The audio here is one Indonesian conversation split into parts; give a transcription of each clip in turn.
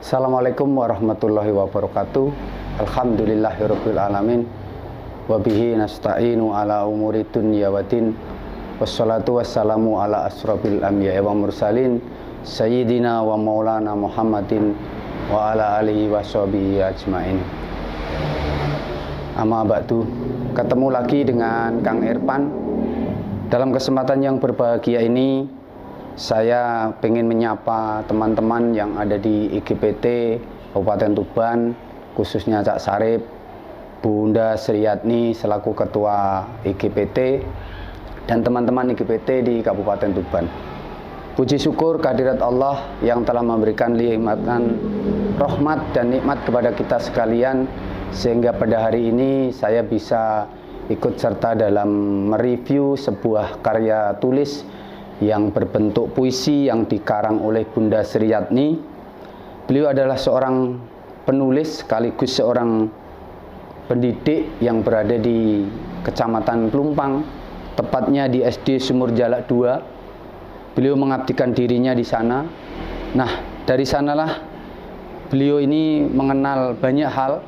Assalamualaikum warahmatullahi wabarakatuh. Alhamdulillahirabbil alamin. Wa bihi nasta'inu ala umuri dunya waddin. Wassalatu wassalamu ala asrofil anbiya'i wa mursalin sayyidina wa maulana Muhammadin wa ala alihi wa sahbihi ajmain. Amma ba'du. Ketemu lagi dengan Kang Irfan. Dalam kesempatan yang berbahagia ini, saya ingin menyapa teman-teman yang ada di IGPT Kabupaten Tuban, khususnya Cak Sarip, Bunda Sriyatni selaku Ketua IGPT, dan teman-teman IGPT di Kabupaten Tuban. Puji syukur kehadirat Allah yang telah memberikan limpatan rahmat dan nikmat kepada kita sekalian, sehingga pada hari ini saya bisa ikut serta dalam mereview sebuah karya tulis yang berbentuk puisi yang dikarang oleh Bunda Sriyatni. Beliau adalah seorang penulis sekaligus seorang pendidik yang berada di Kecamatan Plumpang, tepatnya di SD Sumur Jalak 2. Beliau mengabdikan dirinya di sana. Nah, dari sanalah beliau ini mengenal banyak hal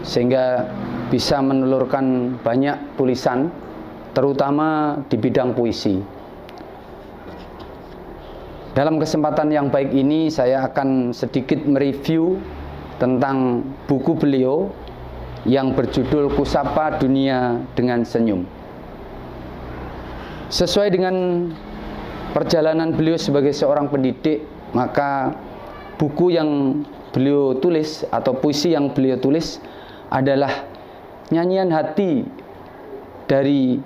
sehingga bisa menelurkan banyak tulisan, terutama di bidang puisi. Dalam kesempatan yang baik ini, saya akan sedikit mereview tentang buku beliau yang berjudul Kusapa Dunia dengan Senyum. Sesuai dengan perjalanan beliau sebagai seorang pendidik, maka buku yang beliau tulis atau puisi yang beliau tulis adalah nyanyian hati dari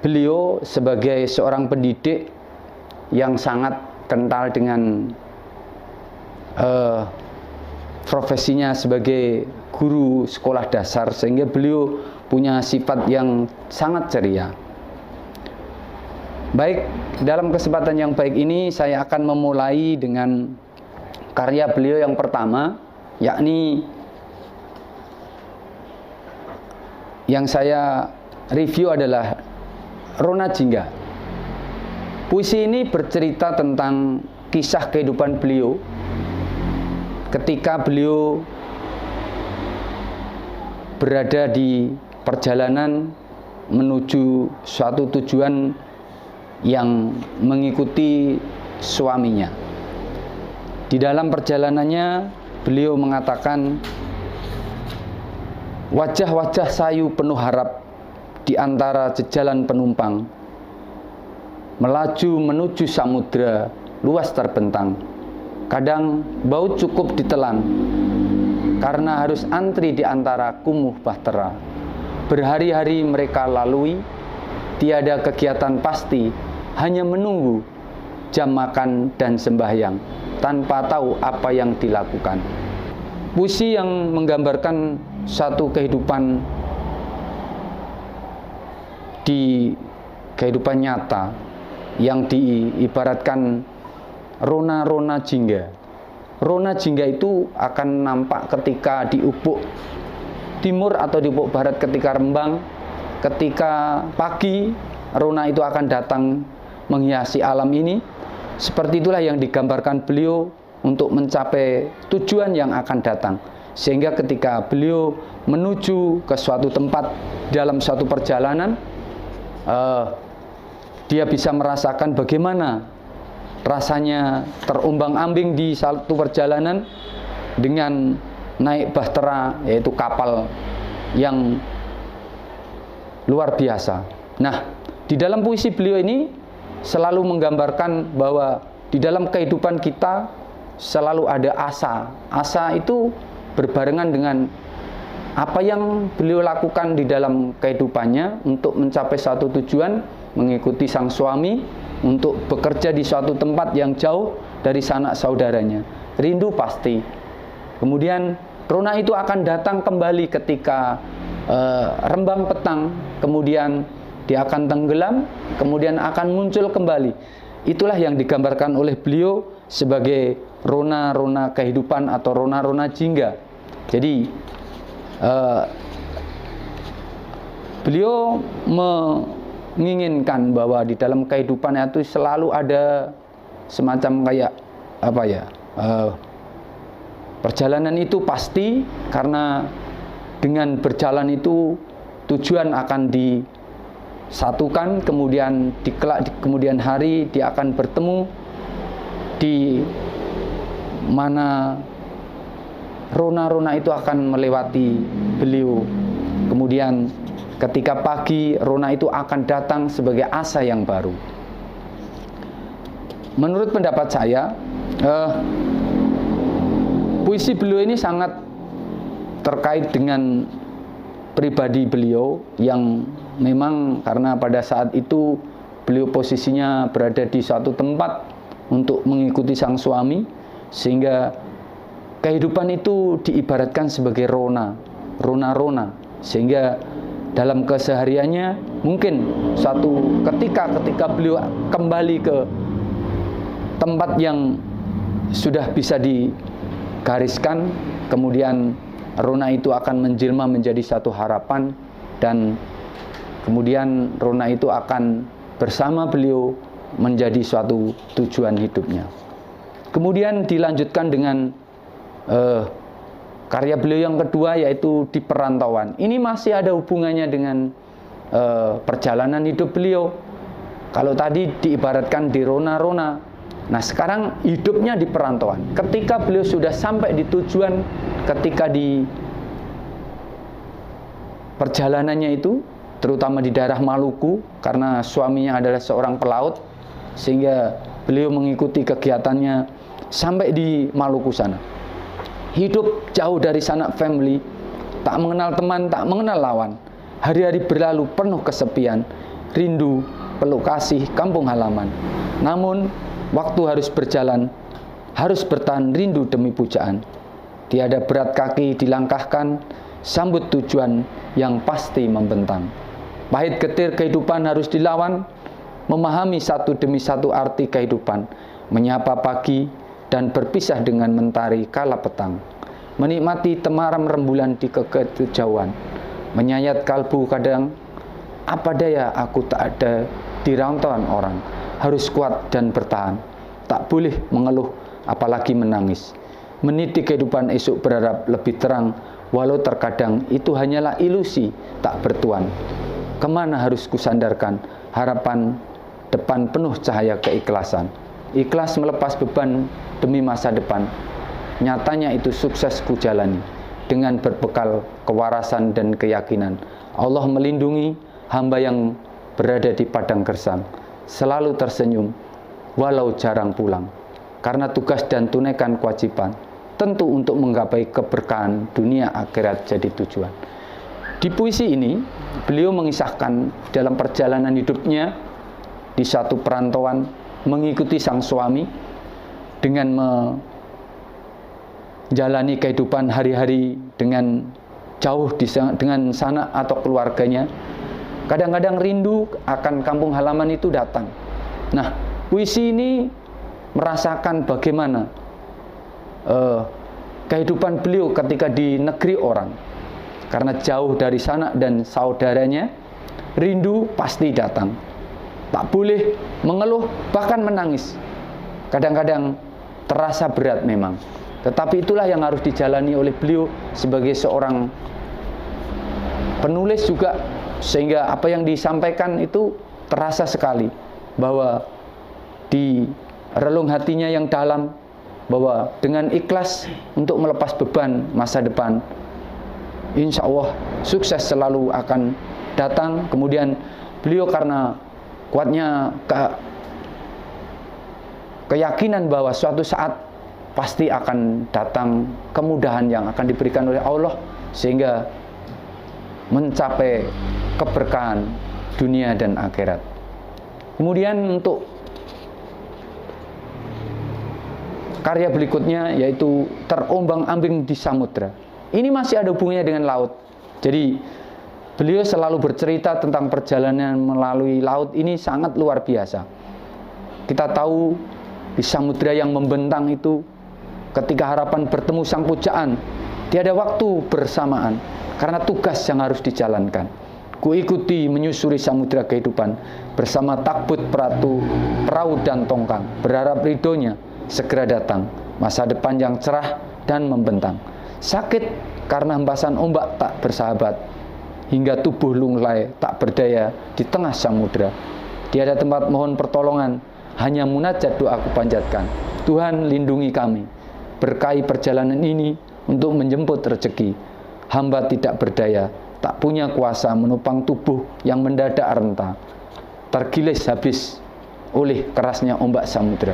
beliau sebagai seorang pendidik yang sangat kental dengan profesinya sebagai guru sekolah dasar, sehingga beliau punya sifat yang sangat ceria. Baik, dalam kesempatan yang baik ini saya akan memulai dengan karya beliau yang pertama, yakni yang saya review adalah Rona Jingga. Puisi ini bercerita tentang kisah kehidupan beliau ketika beliau berada di perjalanan menuju suatu tujuan yang mengikuti suaminya. Di dalam perjalanannya beliau mengatakan, wajah-wajah sayu penuh harap di antara jejalan penumpang melaju menuju samudra luas terbentang. Kadang bau cukup ditelan karena harus antri di antara kumuh bahtera. Berhari-hari mereka lalui, tiada kegiatan pasti, hanya menunggu jam makan dan sembahyang tanpa tahu apa yang dilakukan. Puisi yang menggambarkan satu kehidupan di kehidupan nyata yang diibaratkan rona-rona jingga. Rona jingga itu akan nampak ketika di ufuk timur atau di ufuk barat ketika rembang. Ketika pagi, rona itu akan datang menghiasi alam ini. Seperti itulah yang digambarkan beliau untuk mencapai tujuan yang akan datang. Sehingga ketika beliau menuju ke suatu tempat dalam suatu perjalanan, dia bisa merasakan bagaimana rasanya terumbang-ambing di satu perjalanan dengan naik bahtera, yaitu kapal yang luar biasa. Nah, di dalam puisi beliau ini selalu menggambarkan bahwa di dalam kehidupan kita selalu ada asa. Asa itu berbarengan dengan apa yang beliau lakukan di dalam kehidupannya untuk mencapai satu tujuan, mengikuti sang suami, untuk bekerja di suatu tempat yang jauh dari sanak saudaranya. Rindu pasti. Kemudian rona itu akan datang kembali ketika rembang petang, kemudian dia akan tenggelam, kemudian akan muncul kembali. Itulah yang digambarkan oleh beliau sebagai rona-rona kehidupan atau rona-rona jingga. Jadi beliau menginginkan bahwa di dalam kehidupannya itu selalu ada semacam kayak apa ya, Perjalanan itu pasti, karena dengan berjalan itu tujuan akan disatukan, kemudian di kemudian hari dia akan bertemu di mana rona-rona itu akan melewati beliau. Kemudian ketika pagi, rona itu akan datang sebagai asa yang baru. Menurut pendapat saya, puisi beliau ini sangat terkait dengan pribadi beliau yang memang karena pada saat itu beliau posisinya berada di suatu tempat untuk mengikuti sang suami, sehingga kehidupan itu diibaratkan sebagai rona-rona, sehingga dalam kesehariannya mungkin suatu ketika beliau kembali ke tempat yang sudah bisa digariskan, kemudian rona itu akan menjelma menjadi satu harapan, dan kemudian rona itu akan bersama beliau menjadi suatu tujuan hidupnya. Kemudian dilanjutkan dengan karya beliau yang kedua, yaitu Di Perantauan. Ini masih ada hubungannya dengan perjalanan hidup beliau. Kalau tadi diibaratkan di rona-rona, nah sekarang hidupnya di perantauan. Ketika beliau sudah sampai di tujuan, ketika di perjalanannya itu, terutama di daerah Maluku, karena suaminya adalah seorang pelaut, sehingga beliau mengikuti kegiatannya sampai di Maluku sana. Hidup jauh dari sanak family, tak mengenal teman, tak mengenal lawan. Hari-hari berlalu penuh kesepian, rindu, peluk kasih, kampung halaman. Namun, waktu harus berjalan, harus bertahan rindu demi pujaan. Tiada berat kaki dilangkahkan, sambut tujuan yang pasti membentang. Pahit getir kehidupan harus dilawan, memahami satu demi satu arti kehidupan, menyapa pagi dan berpisah dengan mentari kala petang, menikmati temaram rembulan di kekejauhan, menyayat kalbu kadang, apa daya aku tak ada di rantauan orang, harus kuat dan bertahan, tak boleh mengeluh apalagi menangis, meniti kehidupan esok berharap lebih terang, walau terkadang itu hanyalah ilusi tak bertuan. Kemana harus kusandarkan harapan depan penuh cahaya keikhlasan, ikhlas melepas beban demi masa depan. Nyatanya itu sukses ku jalani dengan berbekal kewarasan dan keyakinan. Allah melindungi hamba yang berada di padang gersang, selalu tersenyum walau jarang pulang, karena tugas dan tunaikan kewajiban, tentu untuk menggapai keberkahan dunia akhirat jadi tujuan. Di puisi ini beliau mengisahkan dalam perjalanan hidupnya di satu perantauan, mengikuti sang suami dengan menjalani kehidupan hari-hari dengan jauh dengan sanak atau keluarganya. Kadang-kadang rindu akan kampung halaman itu datang. Nah, puisi ini merasakan bagaimana kehidupan beliau ketika di negeri orang. Karena jauh dari sanak dan saudaranya, rindu pasti datang. Tak boleh mengeluh, bahkan menangis. Kadang-kadang terasa berat memang. Tetapi itulah yang harus dijalani oleh beliau sebagai seorang penulis juga, sehingga apa yang disampaikan itu terasa sekali, bahwa di relung hatinya yang dalam, bahwa dengan ikhlas untuk melepas beban masa depan, insya Allah sukses selalu akan datang. Kemudian beliau karena kuatnya keyakinan bahwa suatu saat pasti akan datang kemudahan yang akan diberikan oleh Allah, sehingga mencapai keberkahan dunia dan akhirat. Kemudian untuk karya berikutnya yaitu Terombang-ambing di Samudra. Ini masih ada hubungannya dengan laut. Jadi beliau selalu bercerita tentang perjalanan melalui laut ini sangat luar biasa. Kita tahu di samudra yang membentang itu, ketika harapan bertemu sang pujaan, tiada waktu bersamaan karena tugas yang harus dijalankan. Ku ikuti menyusuri samudra kehidupan bersama takbut perahu dan tongkang, berharap ridhonya segera datang, masa depan yang cerah dan membentang. Sakit karena hempasan ombak tak bersahabat, hingga tubuh lunglai tak berdaya di tengah samudera. Tiada tempat mohon pertolongan, hanya munajat doaku panjatkan. Tuhan lindungi kami, berkahi perjalanan ini untuk menjemput rezeki. Hamba tidak berdaya, tak punya kuasa menopang tubuh yang mendadak renta, tergilis habis oleh kerasnya ombak samudera.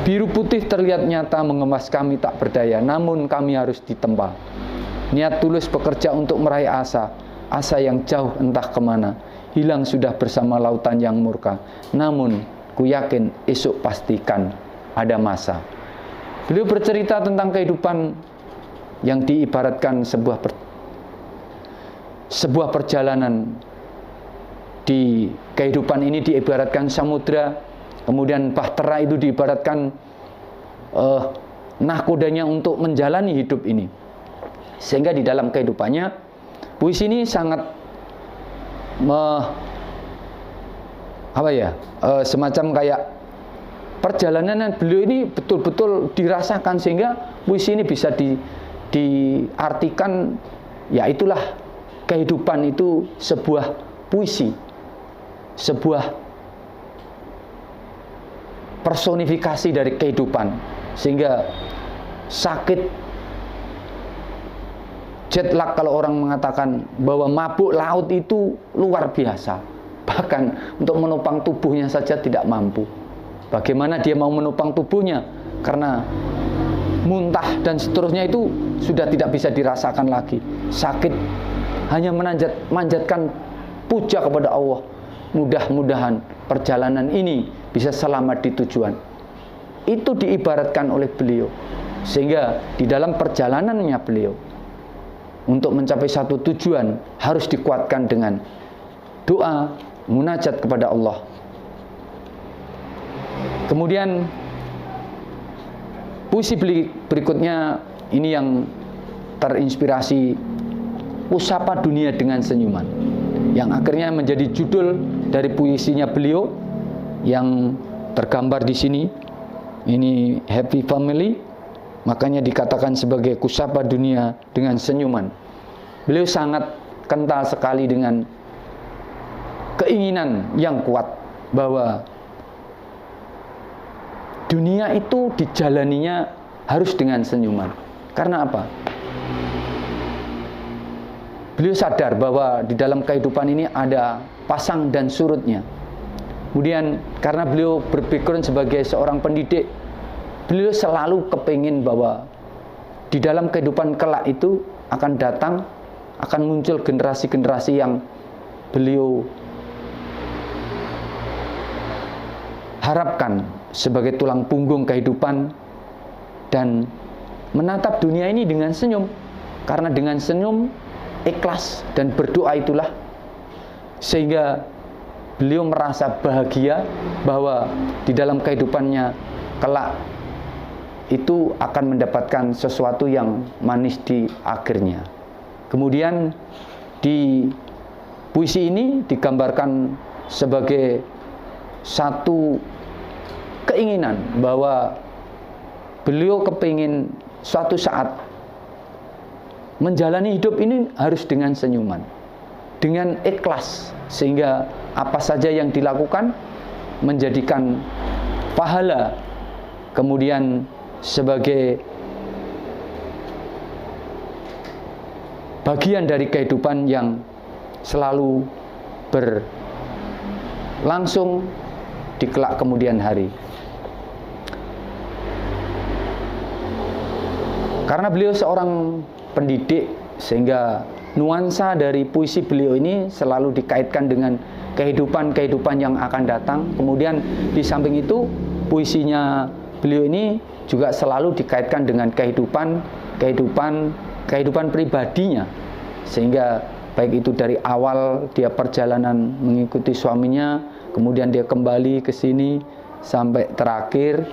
Biru putih terlihat nyata mengemas kami tak berdaya, namun kami harus ditempa. Niat tulus bekerja untuk meraih asa, asa yang jauh entah kemana, hilang sudah bersama lautan yang murka. Namun ku yakin esok pastikan ada masa. Beliau bercerita tentang kehidupan yang diibaratkan sebuah perjalanan. Di kehidupan ini diibaratkan samudra, kemudian bahtera itu diibaratkan nahkodanya untuk menjalani hidup ini. Sehingga di dalam kehidupannya, puisi ini sangat semacam kayak perjalanan beliau ini betul-betul dirasakan, sehingga puisi ini bisa diartikan, ya itulah kehidupan itu sebuah puisi, sebuah personifikasi dari kehidupan. Sehingga sakit, jet lag, kalau orang mengatakan bahwa mabuk laut itu luar biasa, bahkan untuk menopang tubuhnya saja tidak mampu. Bagaimana dia mau menopang tubuhnya, karena muntah dan seterusnya itu sudah tidak bisa dirasakan lagi. Sakit, hanya manjatkan puja kepada Allah. Mudah-mudahan perjalanan ini bisa selamat di tujuan. Itu diibaratkan oleh beliau. Sehingga di dalam perjalanannya beliau untuk mencapai satu tujuan harus dikuatkan dengan doa, munajat kepada Allah. Kemudian puisi berikutnya ini yang terinspirasi Kusapa Dunia dengan Senyuman, yang akhirnya menjadi judul dari puisinya beliau yang tergambar di sini. Ini Happy Family, makanya dikatakan sebagai Kusapa Dunia dengan Senyuman. Beliau sangat kental sekali dengan keinginan yang kuat bahwa dunia itu dijalaninya harus dengan senyuman. Karena apa? Beliau sadar bahwa di dalam kehidupan ini ada pasang dan surutnya. Kemudian karena beliau berpikiran sebagai seorang pendidik, beliau selalu kepingin bahwa di dalam kehidupan kelak itu akan datang, akan muncul generasi-generasi yang beliau harapkan sebagai tulang punggung kehidupan, dan menatap dunia ini dengan senyum. Karena dengan senyum, ikhlas dan berdoa itulah sehingga beliau merasa bahagia bahwa di dalam kehidupannya kelak itu akan mendapatkan sesuatu yang manis di akhirnya. Kemudian di puisi ini digambarkan sebagai satu keinginan bahwa beliau kepingin suatu saat menjalani hidup ini harus dengan senyuman, dengan ikhlas, sehingga apa saja yang dilakukan menjadikan pahala, kemudian sebagai bagian dari kehidupan yang selalu berlangsung di kelak kemudian hari. Karena beliau seorang pendidik, sehingga nuansa dari puisi beliau ini selalu dikaitkan dengan kehidupan-kehidupan yang akan datang. Kemudian di samping itu, puisinya beliau ini juga selalu dikaitkan dengan kehidupan pribadinya. Sehingga baik itu dari awal dia perjalanan mengikuti suaminya, kemudian dia kembali ke sini sampai terakhir.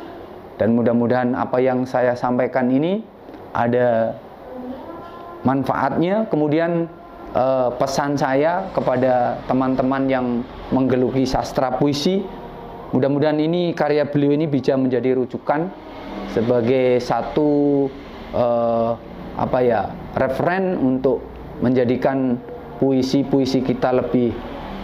Dan mudah-mudahan apa yang saya sampaikan ini ada manfaatnya. Kemudian pesan saya kepada teman-teman yang menggeluti sastra puisi, mudah-mudahan ini karya beliau ini bisa menjadi rujukan sebagai satu referen untuk menjadikan puisi-puisi kita lebih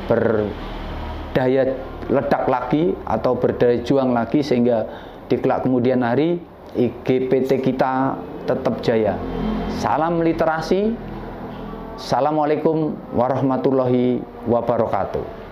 berdaya ledak lagi atau berdaya juang lagi, sehingga di kelak kemudian hari IGPT kita tetap jaya. Salam literasi. Assalamualaikum warahmatullahi wabarakatuh.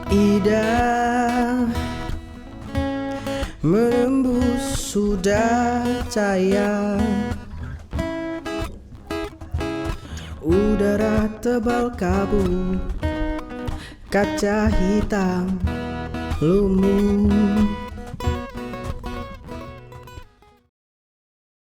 Ida menembus sudah cahaya, udara tebal kabut, kaca hitam lumut.